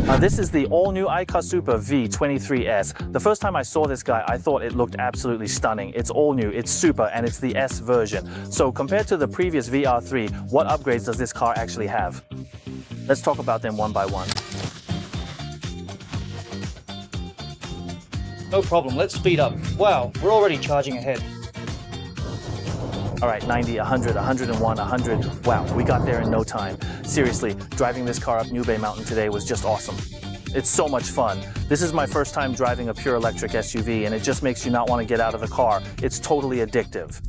This is the all-new icar Super v23S. The first time I saw this guy, I thought it looked absolutely stunning. It's all new, it's super, and it's the S version. So compared to the previous VR3, what upgrades does this car actually have? Let's talk about them one by one. No problem, let's speed up. Wow, we're already charging ahead. All right, 90, 100, 101, 100. Wow, we got there in no time. Seriously, driving this car up New Bay Mountain today was just awesome. It's so much fun. This is my first time driving a pure electric SUV, and it just makes you not want to get out of the car. It's totally addictive.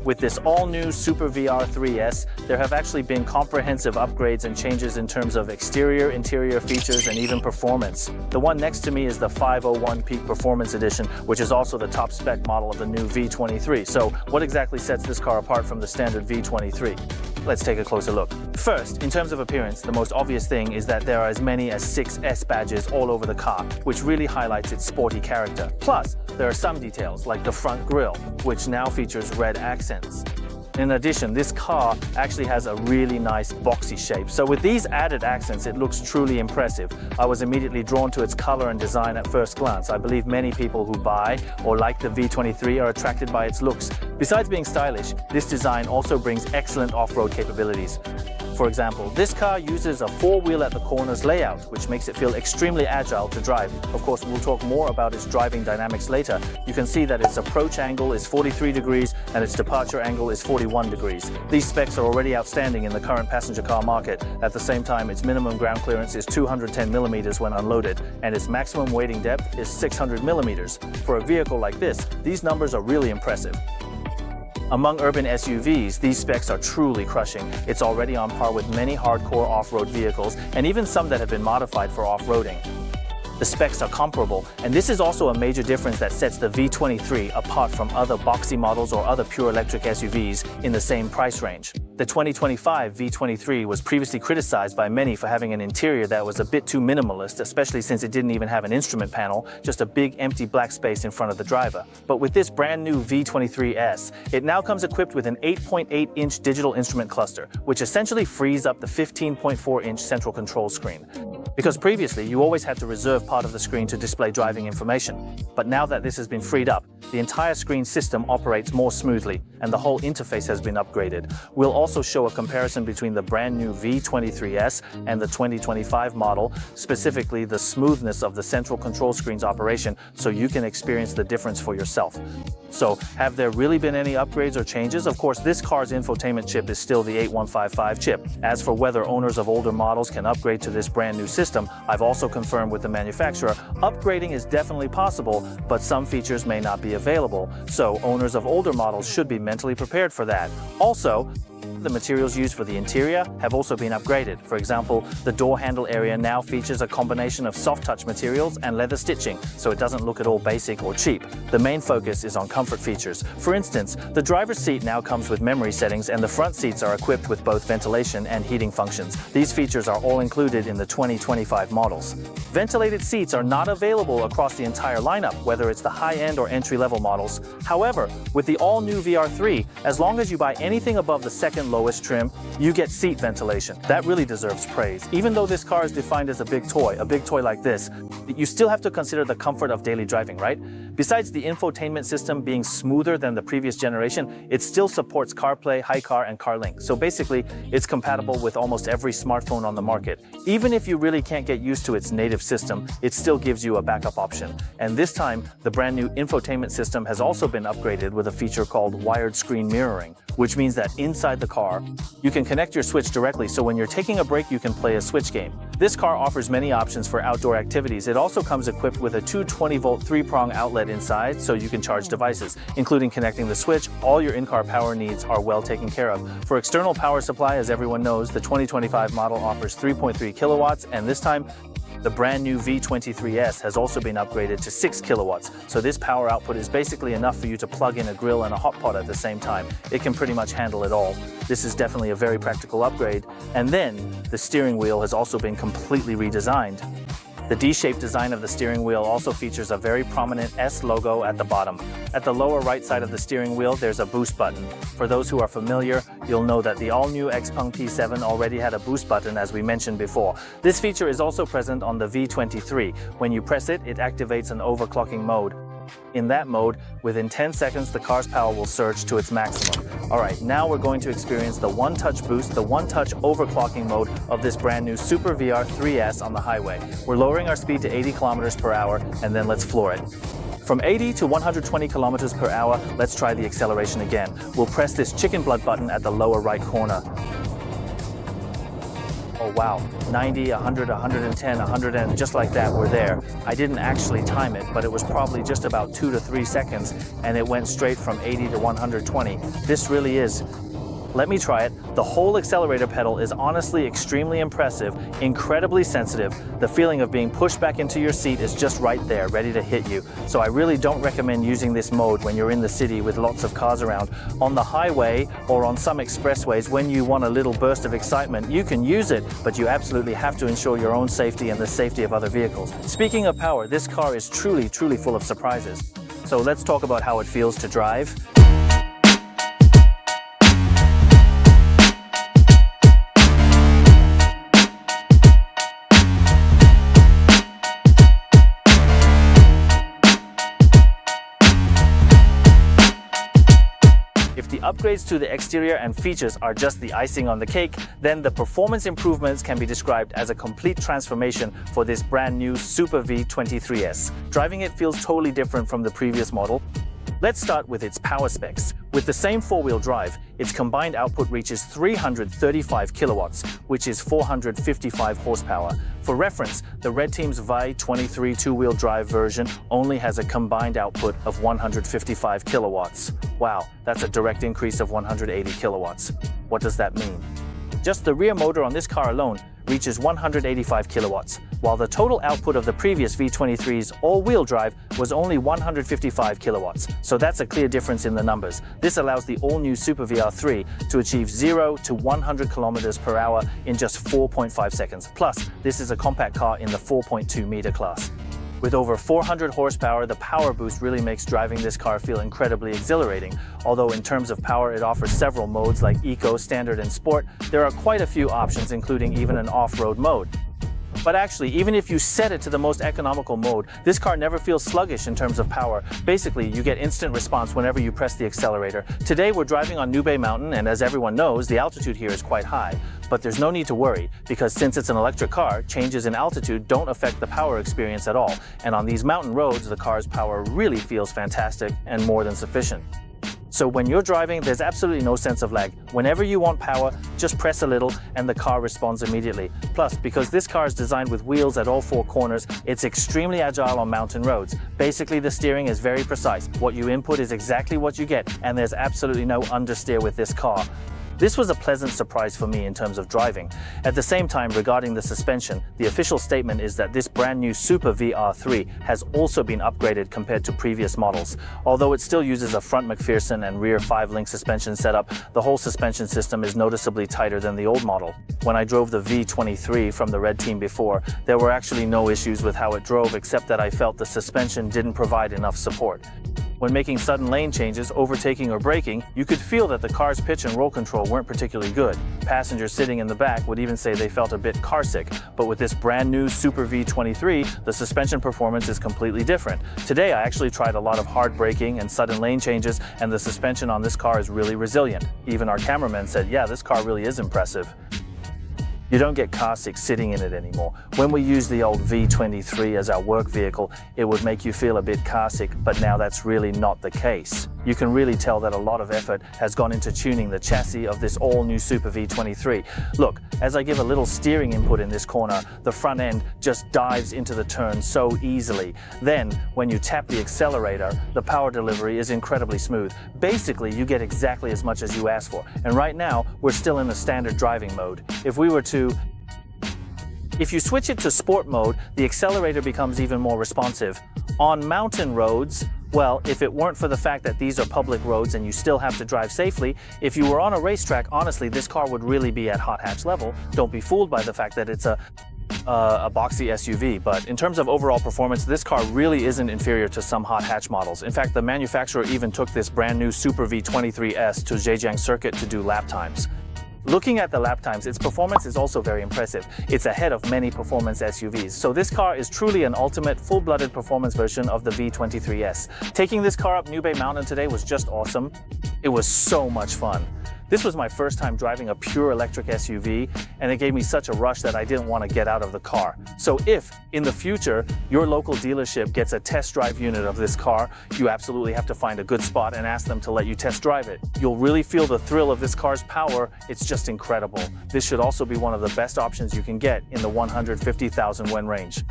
With this all-new Super VR3S, there have actually been comprehensive upgrades and changes in terms of exterior, interior features, and even performance. The one next to me is the 501 Peak Performance Edition, which is also the top spec model of the new V23. So what exactly sets this car apart from the standard V23? Let's take a closer look. First, in terms of appearance, the most obvious thing is that there are as many as 6 S badges all over the car, which really highlights its sporty character. Plus, there are some details, like the front grille, which now features red accents. In addition, this car actually has a really nice boxy shape. So with these added accents, it looks truly impressive. I was immediately drawn to its color and design at first glance. I believe many people who buy or like the V23 are attracted by its looks. Besides being stylish, this design also brings excellent off-road capabilities. For example, this car uses a 4-wheel at the corners layout, which makes it feel extremely agile to drive. Of course, we'll talk more about its driving dynamics later. You can see that its approach angle is 43 degrees and its departure angle is 41 degrees. These specs are already outstanding in the current passenger car market. At the same time, its minimum ground clearance is 210 millimeters when unloaded, and its maximum wading depth is 600 millimeters. For a vehicle like this, these numbers are really impressive. Among urban SUVs, these specs are truly crushing. It's already on par with many hardcore off-road vehicles, and even some that have been modified for off-roading. The specs are comparable, and this is also a major difference that sets the V23 apart from other boxy models or other pure electric SUVs in the same price range. The 2025 V23 was previously criticized by many for having an interior that was a bit too minimalist, especially since it didn't even have an instrument panel, just a big empty black space in front of the driver. But with this brand new V23S, it now comes equipped with an 8.8-inch digital instrument cluster, which essentially frees up the 15.4-inch central control screen. Because previously, you always had to reserve part of the screen to display driving information. But now that this has been freed up, the entire screen system operates more smoothly, and the whole interface has been upgraded. We'll also show a comparison between the brand new V23S and the 2025 model, specifically the smoothness of the central control screen's operation, so you can experience the difference for yourself. So, have there really been any upgrades or changes? Of course, this car's infotainment chip is still the 8155 chip. As for whether owners of older models can upgrade to this brand new system, I've also confirmed with the manufacturer, upgrading is definitely possible, but some features may not be available. So, owners of older models should be mentally prepared for that. Also, the materials used for the interior have also been upgraded. For example, the door handle area now features a combination of soft touch materials and leather stitching, so it doesn't look at all basic or cheap. The main focus is on comfort features. For instance, the driver's seat now comes with memory settings, and the front seats are equipped with both ventilation and heating functions. These features are all included in the 2025 models. Ventilated seats are not available across the entire lineup, whether it's the high-end or entry-level models. However, with the all-new VR3, as long as you buy anything above the second lowest trim, you get seat ventilation. That really deserves praise. Even though this car is defined as a big toy like this, you still have to consider the comfort of daily driving, right? Besides the infotainment system being smoother than the previous generation, it still supports CarPlay, icar, and CarLink. So basically, it's compatible with almost every smartphone on the market. Even if you really can't get used to its native system, it still gives you a backup option. And this time, the brand new infotainment system has also been upgraded with a feature called wired screen mirroring, which means that inside the car, you can connect your Switch directly, so when you're taking a break, you can play a Switch game. This car offers many options for outdoor activities. It also comes equipped with a 220-volt 3-prong outlet inside, so you can charge devices, including connecting the Switch. All your in-car power needs are well taken care of. For external power supply, as everyone knows, the 2025 model offers 3.3 kilowatts, and this time, the brand new V23S has also been upgraded to 6 kilowatts, so this power output is basically enough for you to plug in a grill and a hot pot at the same time. It can pretty much handle it all. This is definitely a very practical upgrade. And then, the steering wheel has also been completely redesigned. The D-shaped design of the steering wheel also features a very prominent S logo at the bottom. At the lower right side of the steering wheel, there's a boost button. For those who are familiar, you'll know that the all-new Xpeng P7 already had a boost button, as we mentioned before. This feature is also present on the V23. When you press it, it activates an overclocking mode. In that mode, within 10 seconds, the car's power will surge to its maximum. Alright, now we're going to experience the one-touch boost, the one-touch overclocking mode of this brand new Super VR 3S on the highway. We're lowering our speed to 80 kilometers per hour, and then let's floor it. From 80 to 120 kilometers per hour, let's try the acceleration again. We'll press this chicken blood button at the lower right corner. Oh wow, 90, 100, 110, 100, and just like that, we're there. I didn't actually time it, but it was probably just about 2 to 3 seconds, and it went straight from 80 to 120. This really is. Let me try it. The whole accelerator pedal is honestly extremely impressive, incredibly sensitive. The feeling of being pushed back into your seat is just right there, ready to hit you. So I really don't recommend using this mode when you're in the city with lots of cars around. On the highway or on some expressways, when you want a little burst of excitement, you can use it, but you absolutely have to ensure your own safety and the safety of other vehicles. Speaking of power, this car is truly full of surprises. So let's talk about how it feels to drive. If the upgrades to the exterior and features are just the icing on the cake, then the performance improvements can be described as a complete transformation for this brand new Super V23S. Driving it feels totally different from the previous model. Let's start with its power specs. With the same four-wheel drive, its combined output reaches 335 kilowatts, which is 455 horsepower. For reference, the Red Team's v23 two-wheel drive version only has a combined output of 155 kilowatts. Wow, that's a direct increase of 180 kilowatts. What does that mean? Just the rear motor on this car alone reaches 185 kilowatts, while the total output of the previous V23's all-wheel drive was only 155 kilowatts. So that's a clear difference in the numbers. This allows the all-new Super VR3 to achieve 0 to 100 kilometers per hour in just 4.5 seconds. Plus, this is a compact car in the 4.2 meter class. With over 400 horsepower, the power boost really makes driving this car feel incredibly exhilarating. Although in terms of power, it offers several modes like Eco, Standard, and Sport. There are quite a few options, including even an off-road mode. But actually, even if you set it to the most economical mode, this car never feels sluggish in terms of power. Basically, you get instant response whenever you press the accelerator. Today, we're driving on Nubei Mountain, and as everyone knows, the altitude here is quite high. But there's no need to worry, because since it's an electric car, changes in altitude don't affect the power experience at all. And on these mountain roads, the car's power really feels fantastic and more than sufficient. So when you're driving, there's absolutely no sense of lag. Whenever you want power, just press a little and the car responds immediately. Plus, because this car is designed with wheels at all four corners, it's extremely agile on mountain roads. Basically, the steering is very precise. What you input is exactly what you get, and there's absolutely no understeer with this car. This was a pleasant surprise for me in terms of driving. At the same time, regarding the suspension, the official statement is that this brand new Super VR3 has also been upgraded compared to previous models. Although it still uses a front McPherson and rear 5-link suspension setup, the whole suspension system is noticeably tighter than the old model. When I drove the V23 from the Red Team before, there were actually no issues with how it drove, except that I felt the suspension didn't provide enough support. When making sudden lane changes, overtaking or braking, you could feel that the car's pitch and roll control weren't particularly good. Passengers sitting in the back would even say they felt a bit carsick, but with this brand new Super V23, the suspension performance is completely different. Today I actually tried a lot of hard braking and sudden lane changes, and the suspension on this car is really resilient. Even our cameraman said, yeah, this car really is impressive. You don't get car sick sitting in it anymore. When we use the old V23 as our work vehicle, it would make you feel a bit car sick, but now that's really not the case. You can really tell that a lot of effort has gone into tuning the chassis of this all-new Super V23. Look, as I give a little steering input in this corner, the front end just dives into the turn so easily. Then, when you tap the accelerator, the power delivery is incredibly smooth. Basically, you get exactly as much as you ask for. And right now, we're still in the standard driving mode. If you switch it to sport mode, the accelerator becomes even more responsive. On mountain roads, well, if it weren't for the fact that these are public roads and you still have to drive safely, if you were on a racetrack, honestly, this car would really be at hot hatch level. Don't be fooled by the fact that it's a a boxy SUV, but in terms of overall performance, this car really isn't inferior to some hot hatch models. In fact, the manufacturer even took this brand new Super V23S to Zhejiang circuit to do lap times. Looking at the lap times, its performance is also very impressive. It's ahead of many performance SUVs. So this car is truly an ultimate full-blooded performance version of the V23S. Taking this car up Nubei Mountain today was just awesome. It was so much fun. This was my first time driving a pure electric SUV, and it gave me such a rush that I didn't want to get out of the car. So if, in the future, your local dealership gets a test drive unit of this car, you absolutely have to find a good spot and ask them to let you test drive it. You'll really feel the thrill of this car's power. It's just incredible. This should also be one of the best options you can get in the 150,000 yuan range.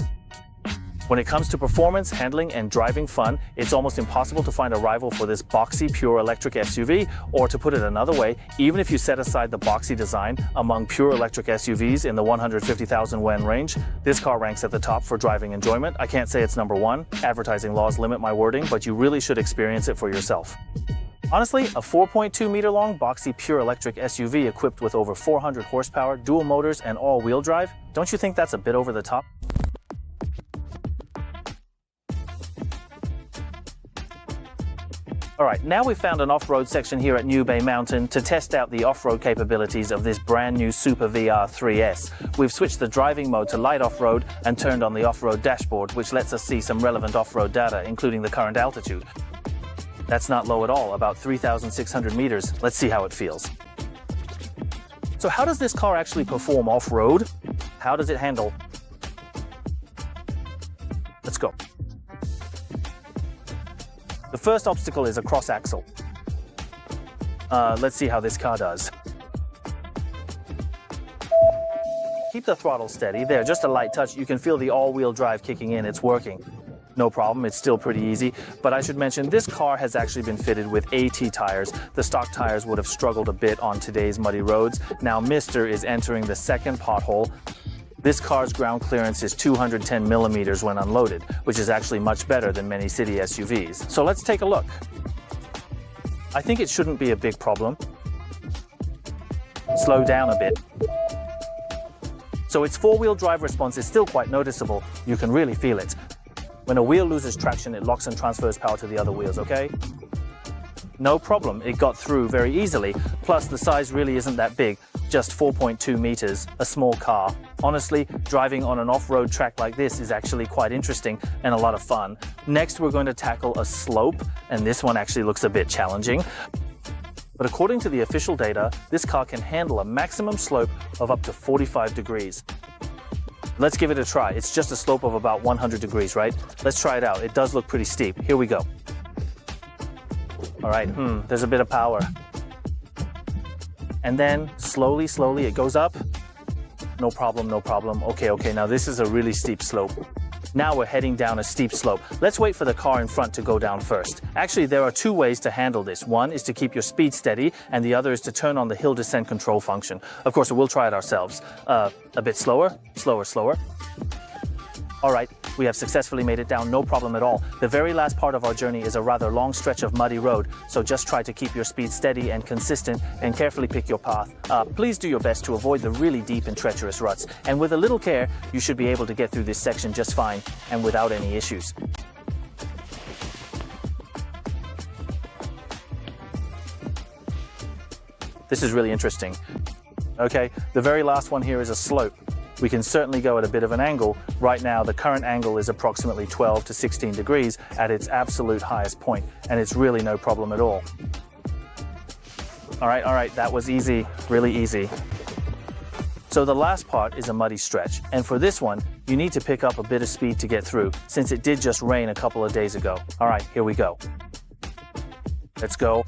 When it comes to performance, handling, and driving fun, it's almost impossible to find a rival for this boxy, pure electric SUV, or to put it another way, even if you set aside the boxy design, among pure electric SUVs in the 150,000 yuan range, this car ranks at the top for driving enjoyment. I can't say it's number one. Advertising laws limit my wording, but you really should experience it for yourself. Honestly, a 4.2 meter long boxy pure electric SUV equipped with over 400 horsepower, dual motors, and all-wheel drive, don't you think that's a bit over the top? Alright, now we've found an off-road section here at Nubei Mountain to test out the off-road capabilities of this brand new Super VR3S. We've switched the driving mode to light off-road and turned on the off-road dashboard, which lets us see some relevant off-road data, including the current altitude. That's not low at all, about 3,600 meters. Let's see how it feels. So how does this car actually perform off-road? How does it handle? Let's go. The first obstacle is a cross axle. Let's see how this car does. Keep the throttle steady. There, just a light touch. You can feel the all-wheel drive kicking in. It's working. No problem, it's still pretty easy. But I should mention, this car has actually been fitted with AT tires. The stock tires would have struggled a bit on today's muddy roads. Now Mr. is entering the second pothole. This car's ground clearance is 210 millimeters when unloaded, which is actually much better than many city SUVs. So let's take a look. I think it shouldn't be a big problem. Slow down a bit. So its four-wheel drive response is still quite noticeable. You can really feel it. When a wheel loses traction, it locks and transfers power to the other wheels, okay? No problem, it got through very easily. Plus, the size really isn't that big. Just 4.2 meters, a small car. Honestly, driving on an off-road track like this is actually quite interesting and a lot of fun. Next, we're going to tackle a slope, and this one actually looks a bit challenging. But according to the official data, this car can handle a maximum slope of up to 45 degrees. Let's give it a try. It's just a slope of about 100 degrees, right? Let's try it out. It does look pretty steep. Here we go. All right, there's a bit of power. And then slowly it goes up. No problem, no problem. Okay, now this is a really steep slope. Now we're heading down a steep slope. Let's wait for the car in front to go down first. Actually, there are two ways to handle this. One is to keep your speed steady, and the other is to turn on the hill descent control function. Of course, we'll try it ourselves. A bit slower. All right, we have successfully made it down, no problem at all. The very last part of our journey is a rather long stretch of muddy road, so just try to keep your speed steady and consistent and carefully pick your path. Please do your best to avoid the really deep and treacherous ruts, and with a little care, you should be able to get through this section just fine and without any issues. This is really interesting. Okay, the very last one here is a slope. We can certainly go at a bit of an angle. Right now, the current angle is approximately 12 to 16 degrees at its absolute highest point, and it's really no problem at all. All right, that was easy, really easy. So the last part is a muddy stretch, and for this one, you need to pick up a bit of speed to get through, since it did just rain a couple of days ago. All right, here we go. Let's go.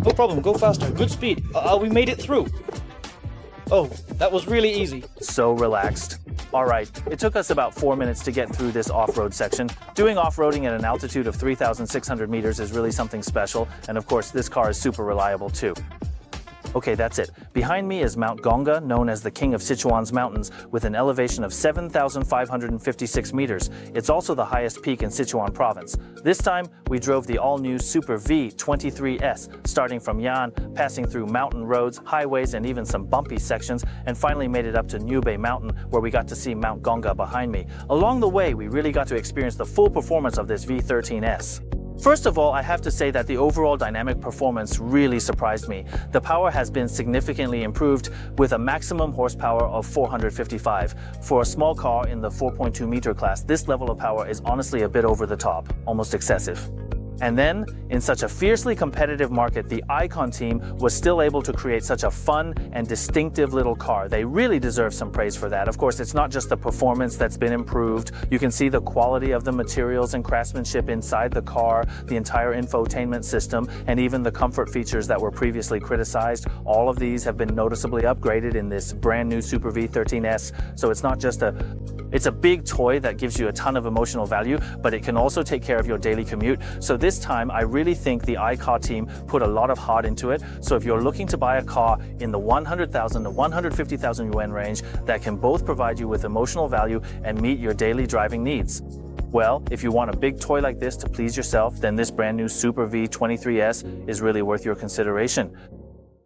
No problem, go faster. Good speed. We made it through. Oh, that was really easy. So relaxed. All right, it took us about 4 minutes to get through this off-road section. Doing off-roading at an altitude of 3,600 meters is really something special, and of course, this car is super reliable too. Okay, that's it. Behind me is Mount Gonga, known as the King of Sichuan's mountains, with an elevation of 7,556 meters. It's also the highest peak in Sichuan province. This time, we drove the all-new Super V23S, starting from Yan, passing through mountain roads, highways, and even some bumpy sections, and finally made it up to Nubei Mountain, where we got to see Mount Gonga behind me. Along the way, we really got to experience the full performance of this V13S. First of all, I have to say that the overall dynamic performance really surprised me. The power has been significantly improved with a maximum horsepower of 455. For a small car in the 4.2 meter class, this level of power is honestly a bit over the top, almost excessive. And then, in such a fiercely competitive market, the icar team was still able to create such a fun and distinctive little car. They really deserve some praise for that. Of course, it's not just the performance that's been improved. You can see the quality of the materials and craftsmanship inside the car, the entire infotainment system, and even the comfort features that were previously criticized. All of these have been noticeably upgraded in this brand new Super V13S. So it's not just it's a big toy that gives you a ton of emotional value, but it can also take care of your daily commute. So this time, I really think the icar team put a lot of heart into it. So if you're looking to buy a car in the 100,000 to 150,000 yuan range that can both provide you with emotional value and meet your daily driving needs, well, if you want a big toy like this to please yourself, then this brand new Super V23S is really worth your consideration.